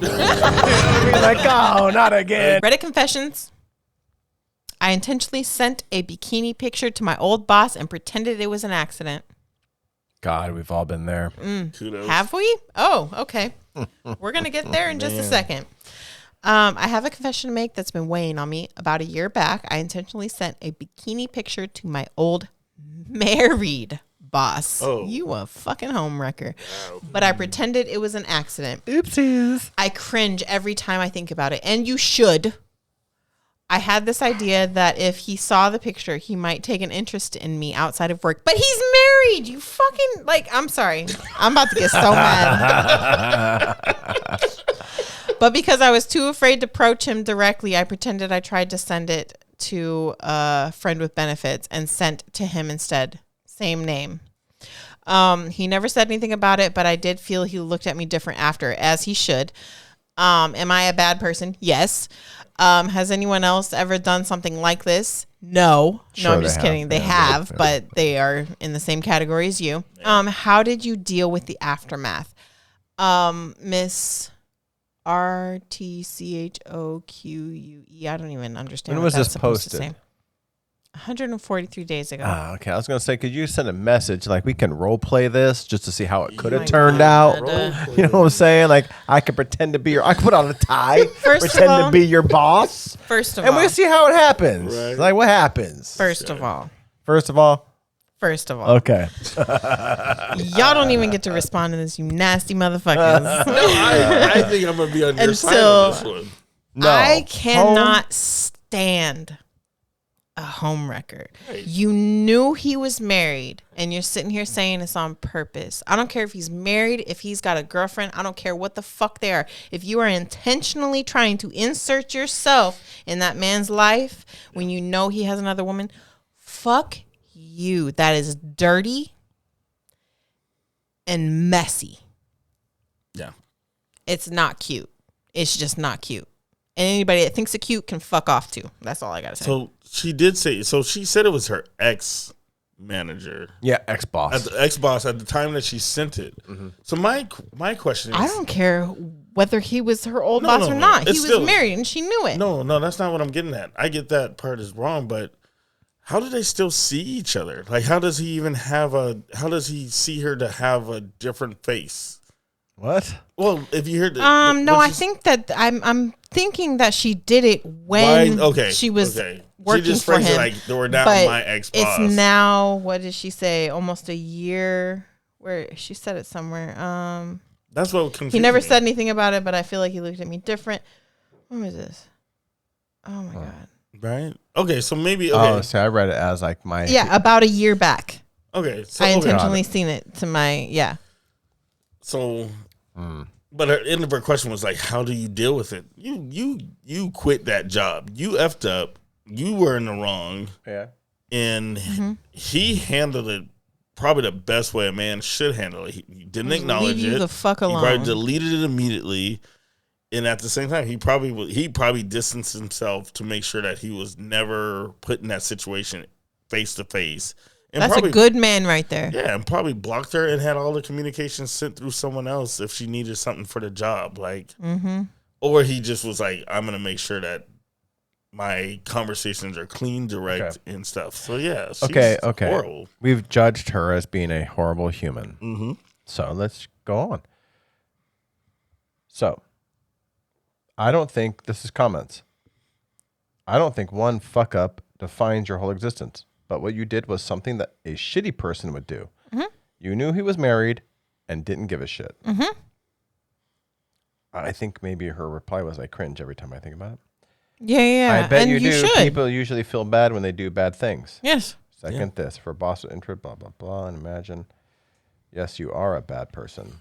Like, oh, not again. Reddit confessions. I intentionally sent a bikini picture to my old boss and pretended it was an accident. God, we've all been there. Have we? Oh, okay. We're going to get there in just a second. I have a confession to make that's been weighing on me. About a year back, I intentionally sent a bikini picture to my old married boss. Oh. You a fucking homewrecker. Wow. But I pretended it was an accident. Oopsies. I cringe every time I think about it. And you should. I had this idea that if he saw the picture, he might take an interest in me outside of work. But he's married. You fucking, like, I'm sorry. I'm about to get so mad. But because I was too afraid to approach him directly, I pretended I tried to send it to a friend with benefits and sent to him instead. Same name. He never said anything about it, but I did feel he looked at me different after, as he should. Am I a bad person? Yes. Has anyone else ever done something like this? No. Sure, no, I'm just kidding. They have, but they are in the same category as you. How did you deal with the aftermath? Miss RTCHOQUE. I don't even understand. When was this posted? 143 days ago. Okay. I was going to say, could you send a message like we can role play this just to see how it could have turned out? You know what I'm saying? Like I could pretend to be I could put on a tie, pretend to be your boss. First of all. And we'll see how it happens. Right. Like what happens? First of all. Okay. Y'all don't even get to respond to this, you nasty motherfuckers. No, I think I'm going to be on your side on this one. No. I cannot stand a homewrecker. Right. You knew he was married and you're sitting here saying it's on purpose. I don't care if he's married, if he's got a girlfriend. I don't care what the fuck they are. If you are intentionally trying to insert yourself in that man's life when you know he has another woman, fuck you. That is dirty and messy. Yeah. It's not cute. It's just not cute. And anybody that thinks it's cute can fuck off too. That's all I gotta say. So she did say. So she said it was her ex-manager. Yeah, ex-boss. At the ex-boss at the time that she sent it. Mm-hmm. So my question is, I don't care whether he was her old boss or not. He was married and she knew it. No, that's not what I'm getting at. I get that part is wrong, but how do they still see each other? Like, how does he see her to have a different face? What? Well, if you heard no, I think that I'm thinking that she did it when she was working she just for him. It like they were now my ex-boss. It's now, what did she say? Almost a year. Where she said it somewhere. That's what confused He never me. said anything about it, but I feel like he looked at me different. When was this? Oh my god. Right. Okay. So maybe. Okay. Oh, so I read it as like my. Yeah, about a year back. Okay. So I intentionally seen it to my So. But her end of her question was like, how do you deal with it? You quit that job. You effed up. You were in the wrong. Yeah. And he handled it probably the best way a man should handle it. He didn't acknowledge leave you it. The fuck alone. He probably deleted it immediately. And at the same time, he probably distanced himself to make sure that he was never put in that situation face to face. And that's a good man right there. Yeah, and probably blocked her and had all the communications sent through someone else if she needed something for the job. Like, or he just was like, I'm going to make sure that my conversations are clean, direct, and stuff. So, yeah. Okay. Horrible. We've judged her as being a horrible human. Mm-hmm. So let's go on. So, I don't think, this is comments. I don't think one fuck up defines your whole existence. But what you did was something that a shitty person would do. Mm-hmm. You knew he was married and didn't give a shit. Mm-hmm. I think maybe her reply was, I cringe every time I think about it. Yeah. I bet and you do. Should. People usually feel bad when they do bad things. Yes. Second this. For boss with interest, blah, blah, blah. And imagine, yes, you are a bad person.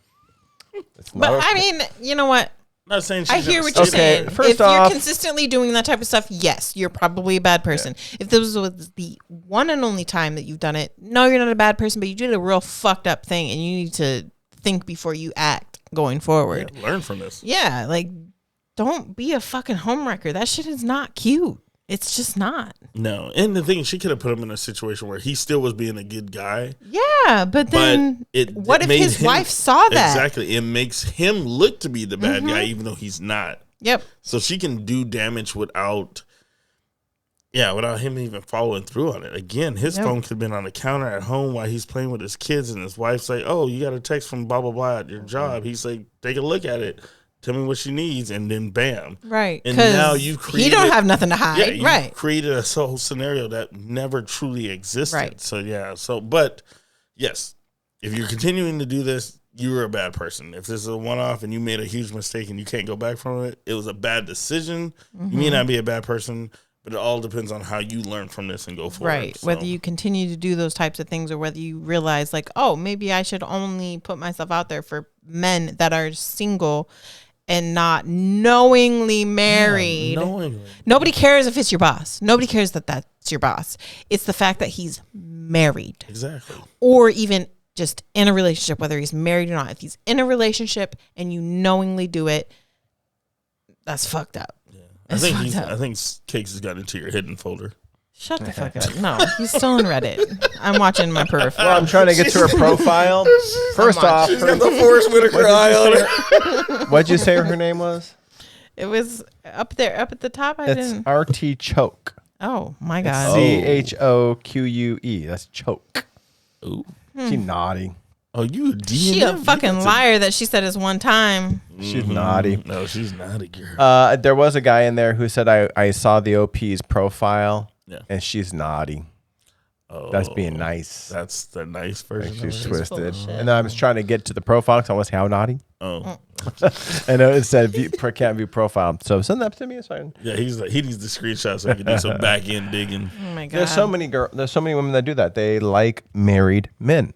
I mean, you know what? Not saying I hear what you're saying. First if off, you're consistently doing that type of stuff, yes, you're probably a bad person. Yeah. If this was the one and only time that you've done it, no, you're not a bad person, but you did a real fucked up thing, and you need to think before you act going forward. Yeah, learn from this. Yeah, like, don't be a fucking homewrecker. That shit is not cute. It's just not. No. And the thing is, she could have put him in a situation where he still was being a good guy. Yeah, but then what if his wife saw that? Exactly. It makes him look to be the bad guy, even though he's not. Yep. So she can do damage without him even following through on it. Again, his phone could have been on the counter at home while he's playing with his kids, and his wife's like, oh, you got a text from blah, blah, blah at your job. He's like, take a look at it. Tell me what she needs, and then bam. Right. And now you created... He don't have nothing to hide. Yeah, you right. created a whole scenario that never truly existed. Right. So, yeah. So, but, yes, if you're continuing to do this, you're a bad person. If this is a one-off and you made a huge mistake and you can't go back from it, it was a bad decision. You may not be a bad person, but it all depends on how you learn from this and go forward. Right. So. Whether you continue to do those types of things or whether you realize like, oh, maybe I should only put myself out there for men that are single and not knowingly married. Yeah, knowingly. Nobody cares if it's your boss. Nobody cares that that's your boss. It's the fact that he's married. Exactly. Or even just in a relationship, whether he's married or not. If he's in a relationship and you knowingly do it, that's fucked up. Yeah. I think Cakes has got into your hidden folder. Shut the fuck up. No, he's still on Reddit. I'm watching my peripheral. Well, I'm trying to get to her profile. First off, She's got the Forrest Whitaker eye on her. What'd you say her name was? It was up there, up at the top. It's RT Choke. Oh my god. CHOQUE. That's Choke. Ooh. She naughty. Oh, you She a fucking liar that she said is one time. She's naughty. No, she's naughty, girl. There was a guy in there who said I saw the OP's profile. Yeah. And she's naughty. Oh, that's being nice. That's the nice version. She's twisted. And then I was trying to get to the profile because I want to say how naughty. Oh. And it said can't view profile. So send that to me. It's fine. Yeah, he needs the screenshot so he can do some back end digging. Oh my god. There's so many women that do that. They like married men.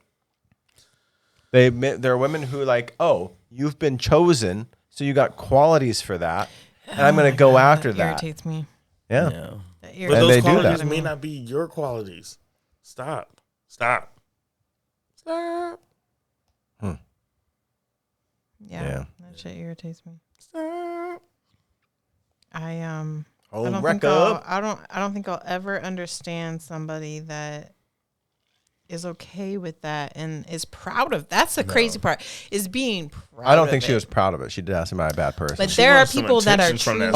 There are women who like, oh, you've been chosen, so you got qualities for that, and I'm going to go after that. Irritates me. Yeah. But those qualities may not be your qualities. Stop. Yeah. Yeah. That shit irritates me. Stop. I don't think I'll ever understand somebody that is okay with that and is proud of. That's the crazy part, is being proud. I don't think she was proud of it. She did ask me, am I a bad person? But there are people that are truly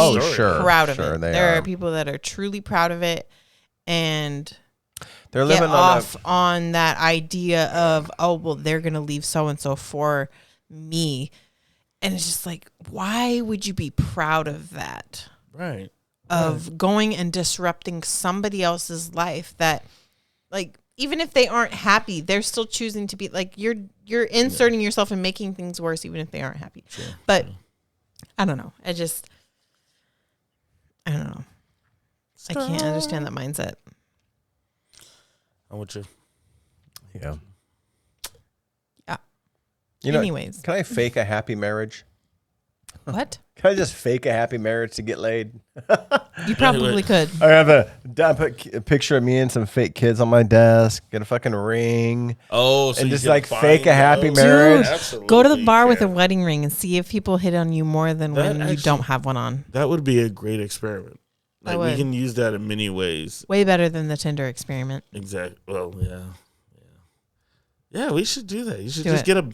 proud of it. There are people that are truly proud of it and they're get living off on that idea of, oh, well, they're going to leave so-and-so for me. And it's just like, why would you be proud of that? Right. Of going and disrupting somebody else's life that, like, even if they aren't happy, they're still choosing to be like, you're inserting yourself and making things worse, even if they aren't happy. Sure. But I don't know. I don't know. I can't understand that mindset. I'm with you. Yeah. Yeah. Anyways. Can I fake a happy marriage? What? Can I just fake a happy marriage to get laid? You probably could. I put a picture of me and some fake kids on my desk, get a fucking ring. Oh, so and just like fake a happy marriage. Dude, go to the bar with a wedding ring and see if people hit on you more than when you don't have one on. That would be a great experiment. Like we can use that in many ways. Way better than the Tinder experiment. Exactly. Well, yeah. We should do that. You should just get a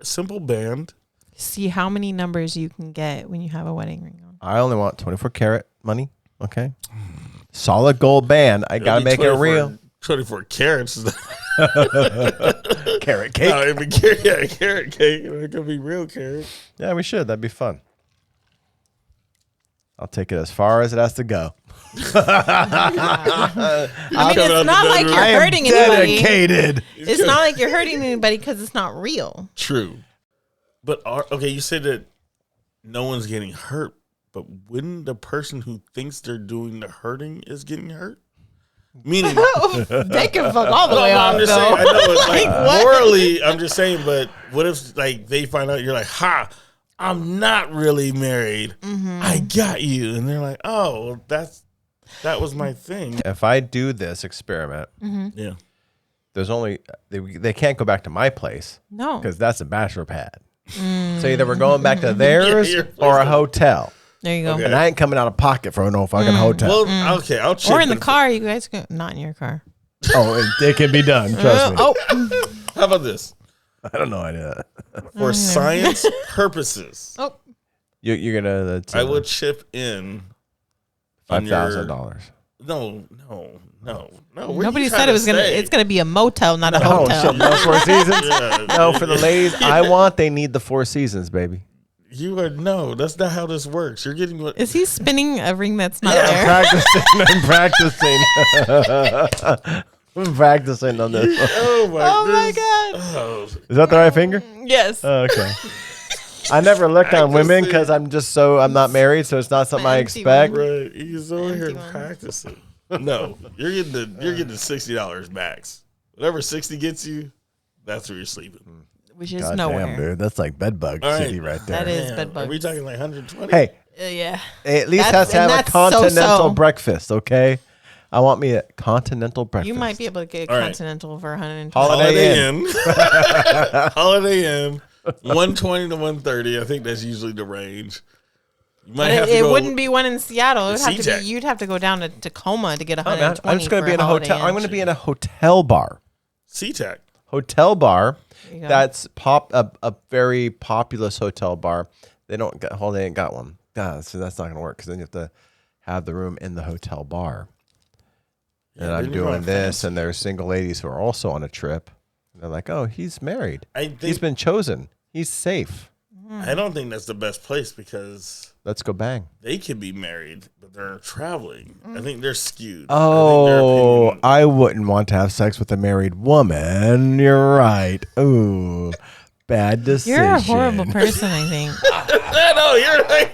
simple band. See how many numbers you can get when you have a wedding ring on. I only want 24 karat money. Okay. Solid gold band. I got to make it real. 24 carats. Carrot cake. No, it'd be carrot cake. It could be real carrot. Yeah, we should. That'd be fun. I'll take it as far as it has to go. I mean, it's not like you're hurting anybody. Dedicated. It's not like you're hurting anybody because it's not real. True. But, okay, you said that no one's getting hurt, but wouldn't the person who thinks they're doing the hurting is getting hurt? Meaning, they can fuck all the way off, though. Saying, I know, it's like morally, I'm just saying, but what if like they find out you're like, ha, I'm not really married. Mm-hmm. I got you. And they're like, oh, that was my thing. If I do this experiment, yeah, there's only, they can't go back to my place. No. Because that's a bachelor pad. So either we're going back to theirs or a hotel. There you go. Okay. And I ain't coming out of pocket for no fucking hotel. Well, okay, I'll check. Or in the car. You guys go. Not in your car. It can be done. Trust me. Oh. How about this? I don't know idea. For science purposes, Oh. You're gonna. I would chip in on $5,000. No. Nobody said it was gonna. It's gonna be a motel, not a hotel. Shit, no Four Seasons. Yeah. No, for the ladies they need the Four Seasons, baby. You are that's not how this works. You're getting what Is he spinning a ring that's not I'm there? practicing. I'm practicing on this. Oh my God. Oh. Is that the right finger? Yes. Oh, okay. I never looked on women because I'm not married, so it's not something I empty expect. Right. He's over here one. practicing. No. You're getting the $60 max. Whatever 60 gets you, that's where you're sleeping. Which is God nowhere. damn, dude. That's like bedbug All right. city right there. That is Damn, bed bugs. Are we talking like 120? Hey, Yeah. at least That's- has to have and a that's continental so-so. breakfast, okay? I want me a continental breakfast. You might be able to get a All right. continental for 120. Holiday Inn. Holiday Inn. 120 to 130. I think that's usually the range. You might But have to it go. wouldn't be one in Seattle. It would have to SeaTac. be. You'd have to go down to Tacoma to get Oh, man, 120. I'm just going to for be in a Holiday hotel. Inn. I'm going to be in a hotel bar. SeaTac. Hotel bar. There you go. That's a very populous hotel bar. They don't got Holiday ain't got one. So that's not going to work because then you have to have the room in the hotel bar. And Yeah, I'm then you're doing going this, fancy. and there's single ladies who are also on a trip. And they're like, "Oh, he's married. I think He's been chosen. He's safe. I don't think that's the best place because Let's go bang." they could be married, but they're traveling. I think they're skewed. Oh, I wouldn't want to have sex with a married woman. You're right. Ooh, bad decision. You're a horrible person, I think. I know you're like,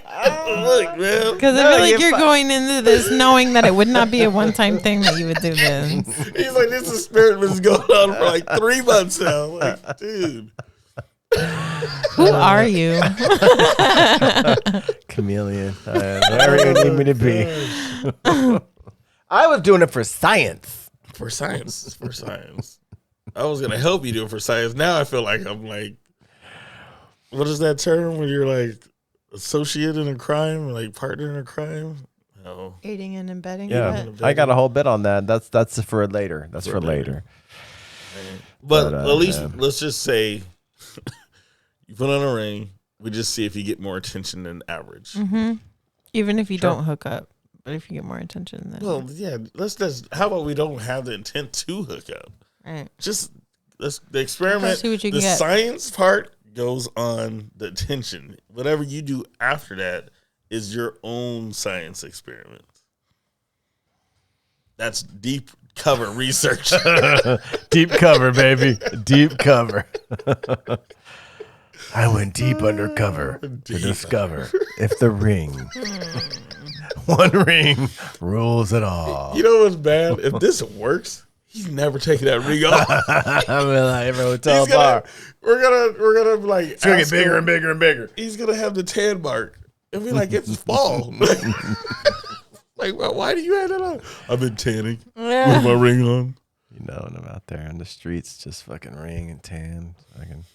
look, man. Because I No, feel like you're you're going into this knowing that it would not be a one-time thing that you would do this. He's like, this experiment's going on for like 3 months now. Like, dude. Who are you? Chameleon. Whatever you need me to be. I was doing it for science. For science. For science. I was going to help you do it for science. Now I feel like I'm like, what is that term when you're like associate in a crime, like partner in a crime? No. Aiding and abetting. Yeah, but- I got a whole bit on that. That's for later. That's for later. But But, at least yeah. let's just say you put on a ring. We just see if you get more attention than average. Even if you don't hook up, but if you get more attention, then Well, yeah. How about we don't have the intent to hook up? right. Just the experiment. See what you the can get. science part goes on the attention. Whatever you do after that is your own science experiment. That's deep cover research. Deep cover, baby. Deep cover. I went deep undercover to discover if the ring, one ring, rules it all. You know what's bad? If this works, he's never taking that ring off. I'm in like every hotel He's bar. we're gonna like. It's gonna get ask bigger him- and bigger and bigger. He's gonna have the tan mark, and we like it's fall. Like, well, why do you have that on? I've been tanning with my ring on. You know, and I'm out there on the streets, just fucking ring and tan. Fucking.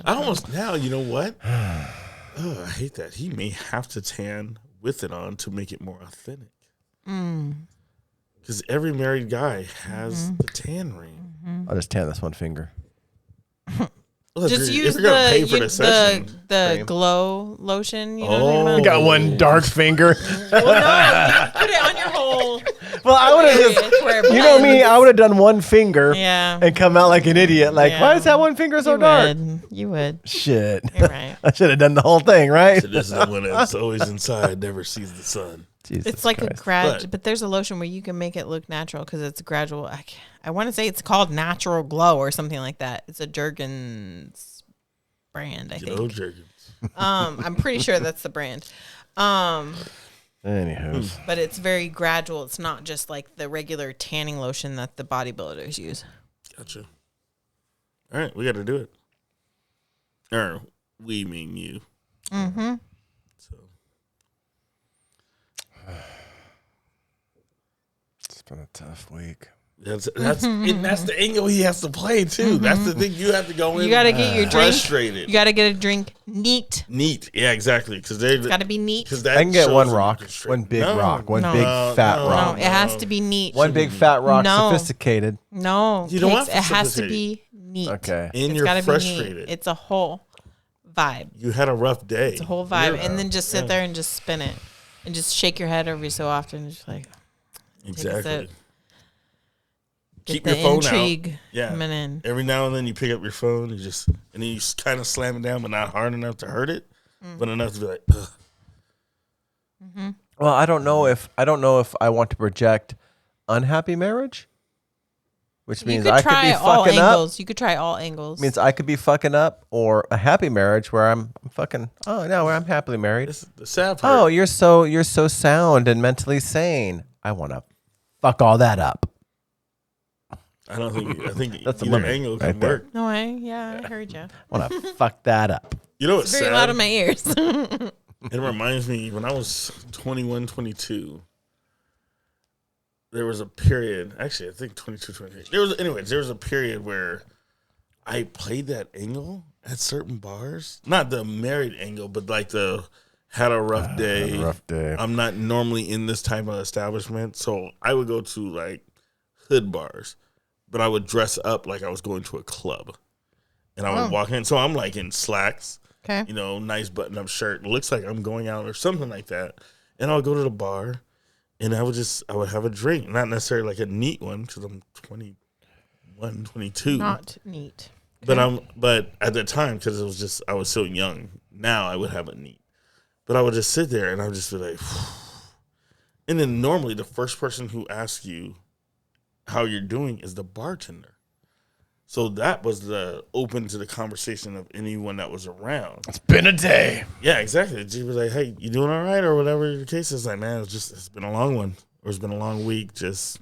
I almost now. You know what? Oh, I hate that. He may have to tan with it on to make it more authentic. Because every married guy has the tan ring. I'll just tan this one finger. Look, Just if use you're gonna pay for the session, the glow lotion. You know Oh. what I'm You got one dark finger. Well, no, you put it on your whole. Well, I would have area just. where it You know me, blends. I would have done one finger Yeah. and come out like an idiot. Like, Yeah. why is that one finger so You dark? would. You would. Shit. You're right. I should have done the whole thing, right? so this is the one that's always inside, never sees the sun. Jesus It's like Christ. but there's a lotion where you can make it look natural because it's gradual. I want to say it's called Natural Glow or something like that. It's a Jergens brand, I You know, think. Jergens. I'm pretty sure that's the brand. Anywho. But it's very gradual. It's not just like the regular tanning lotion that the bodybuilders use. Gotcha. All right, we got to do it. Or we mean you. Mm-hmm. So It's been a tough week. That's the angle he has to play too. That's the thing. You have to go in. You got to get your drink. Frustrated. You got to get a drink neat. Neat. Yeah, exactly. Because It's got to be neat. I can get one rock, one big rock, one big fat rock. No, it has to be neat. One big fat rock, sophisticated. No, you don't want it has to be neat. Okay. And you're frustrated. It's a whole vibe. You had a rough day. It's a whole vibe, and then just sit there and just spin it, and just shake your head every so often, just like exactly. Keep your phone intrigue out. Yeah. coming in. Every now and then you pick up your phone, and then you kind of slam it down, but not hard enough to hurt it, but enough to be like, ugh. Mm-hmm. Well, I don't know if I want to project unhappy marriage, which means I could be fucking up. You could try all angles. Means I could be fucking up, or a happy marriage where I'm fucking. Oh no, where I'm happily married. This is the sad part. Oh, you're so sound and mentally sane. I want to fuck all that up. I think That's a either limit angle right can there. work. No, I heard you. I want to fuck that up. You know what's Very sad? loud in my ears. It reminds me when I was 21, 22, there was a period, actually I think 22, 23. There was a period where I played that angle at certain bars. Not the married angle, but like the had a rough day. I'm not normally in this type of establishment. So I would go to like hood bars, but I would dress up like I was going to a club. And I would walk in. So I'm like in slacks. Okay. You know, nice button-up shirt. It looks like I'm going out or something like that. And I would go to the bar, and I would have a drink. Not necessarily like a neat one, because I'm 21, 22. Not neat. Okay. But at the time, because I was so young. Now I would have a neat. But I would just sit there, and I would just be like, and then normally the first person who asks you how you're doing is the bartender. So that was the open to the conversation of anyone that was around. It's been a day. Yeah, exactly. She was like, "Hey, you doing all right?" Or whatever the case is. Like, man, it's been a long one, or it's been a long week. Just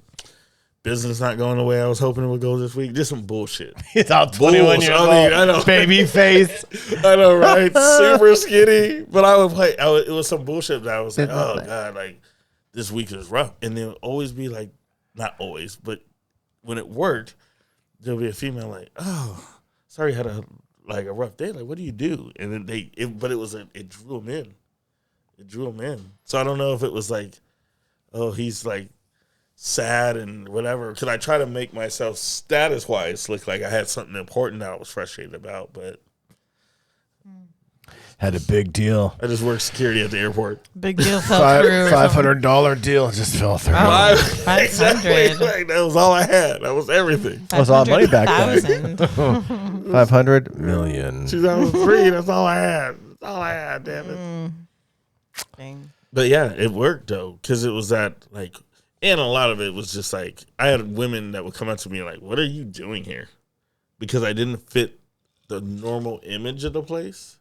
business not going the way I was hoping it would go this week. Just some bullshit. It's all 21 years old. I know, baby face. I know, right? Super skinny. But I would play. It was some bullshit that I was like, "Oh God, like this week is rough." And there would always be like, not always, but when it worked, there'll be a female like, "Oh, sorry, you had a rough day. Like, what do you do?" And then it drew them in. It drew them in. So I don't know if it was like, oh, he's like sad and whatever. Because I try to make myself status wise look like I had something important that I was frustrated about, but had a big deal. I just worked security at the airport. Big deal fell through. $500 deal just fell through. Exactly. Like, that was all I had. That was everything. That was all money back then. 500 million. 2003. That's all I had. That's all I had. Damn it. Dang. But yeah, it worked though, because it was that like, and a lot of it was just like I had women that would come up to me like, "What are you doing here?" Because I didn't fit the normal image of the place.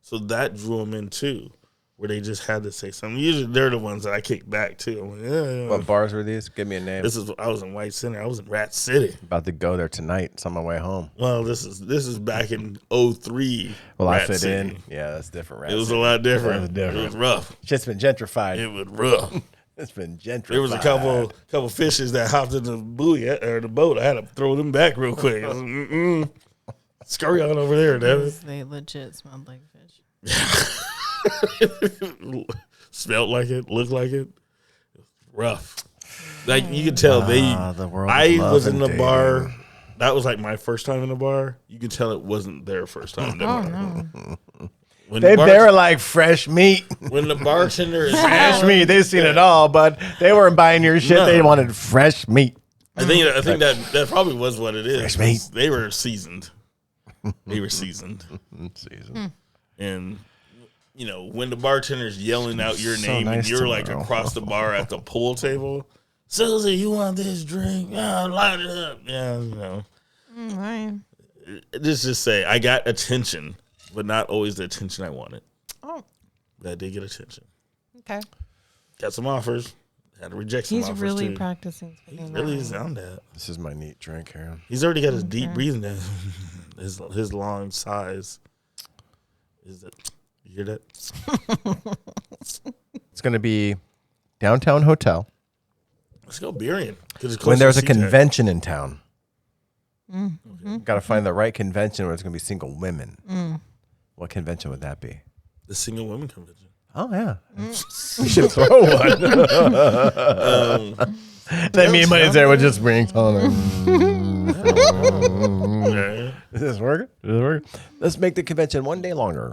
So that drew them in too, where they just had to say something. Usually they're the ones that I kick back to. I'm like, yeah. What bars were these? Give me a name. I was in White Center. I was in Rat City. About to go there tonight. It's on my way home. Well, this is back in 03. Well, Rat I fit City. in. Yeah, that's different. It was a lot different. It was rough. Shit's been gentrified. It was rough. It's been gentrified. There was a couple fishes that hopped in the buoy or the boat. I had to throw them back real quick. I was like, scurry on over there, damn it. They legit smelled like fish. Smelled like it, looked like it. Rough. Like you could tell I was in the bar. That was like my first time in the bar. You could tell it wasn't their first time in the bar. No. They were like fresh meat. When the bartender is fresh meat, they've seen it all, but they weren't buying your shit. No. They wanted fresh meat. I think that probably was what it is. Fresh meat. They were seasoned. Seasoned. And you know, when the bartender's yelling out your name and you're like across the bar at the pool table, "Susie, you want this drink? Yeah, light it up." Yeah, you know. Right. Just say I got attention, but not always the attention I wanted. Oh. But I did get attention. Okay. Got some offers. Had to reject some offers. He's really too. practicing. He really is on that. This is my neat drink here. He's already got his deep breathing down. his long sighs. Is it? You hear that? It's going to be downtown hotel. Let's go Burien. When there's a convention in town. Mm-hmm. Got to find the right convention where it's going to be single women. What convention would that be? The single women convention. Oh, yeah. We should throw one. Then me and my there would just bring on. Is this working? Let's make the convention one day longer.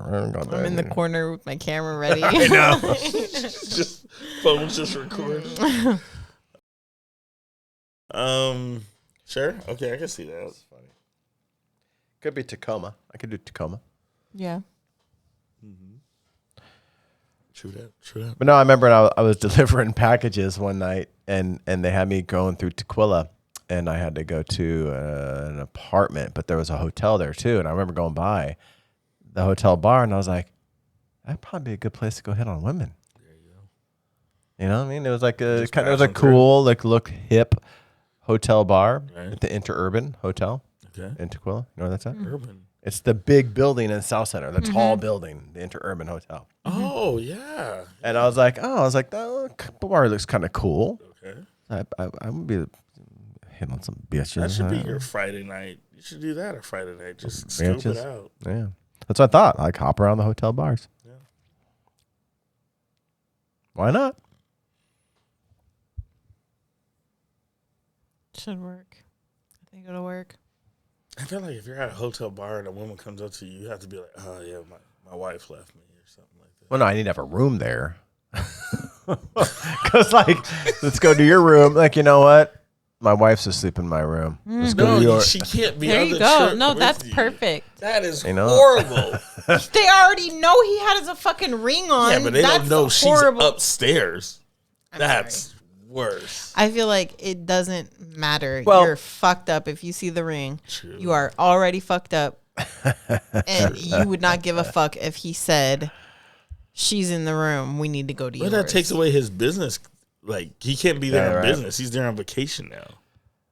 I'm in the corner with my camera ready. I know. Just phones just recording. Sure. Okay, I can see that. That's funny. Could be Tacoma. I could do Tacoma. Yeah. True that. But no, I remember I was delivering packages one night, and they had me going through Tequila, and I had to go to an apartment, but there was a hotel there too. And I remember going by the hotel bar, and I was like, that'd probably be a good place to go hit on women. There you go. You know what I mean? It was like it was a cool, like look hip hotel bar at the Interurban Hotel in Tequila. You know where that's at? Urban. It's the big building in South Center, the tall building, the Interurban Hotel. Oh yeah. And I was like, the bar looks kind of cool. Okay. I would be hitting on some bitches. That should be your Friday night. You should do that on Friday night. Just scope it out. Yeah. That's what I thought. Like hop around the hotel bars. Yeah. Why not? Should work. I think it'll work. I feel like if you're at a hotel bar and a woman comes up to you, you have to be like, oh yeah, my wife left me or something like that. Well, no, I need to have a room there. Because like, let's go to your room. Like, you know what? My wife's asleep in my room. Let's go to yours. She can't be There on you the go. trip No, with that's you. perfect. That is You know? horrible. They already know he has a fucking ring on. Yeah, but they That's don't know horrible. she's upstairs. I'm That's worse. I feel like it doesn't matter. Well- You're fucked up if you see the ring. True. You are already fucked up. And you would not give a fuck if he said, she's in the room. We need to go to yours. But that takes away his business. Like, he can't be there Yeah, on right. business. He's there on vacation now.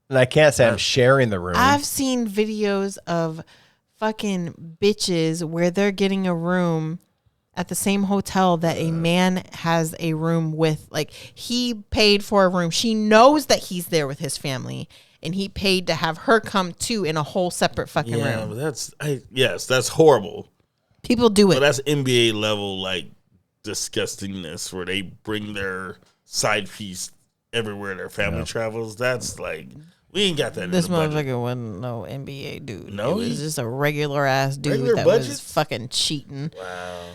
And I can't say I'm sharing the room. I've seen videos of fucking bitches where they're getting a room at the same hotel that a man has a room with. Like, he paid for a room. She knows that he's there with his family, and he paid to have her come too in a whole separate fucking Yeah, room. but that's horrible. People do But it. that's NBA level, like, disgustingness where they bring their side piece everywhere their family travels. That's like, we ain't got that This in the budget. motherfucker wasn't no NBA dude. No, he he- was just a regular ass dude Regular that budget? was fucking cheating. Wow.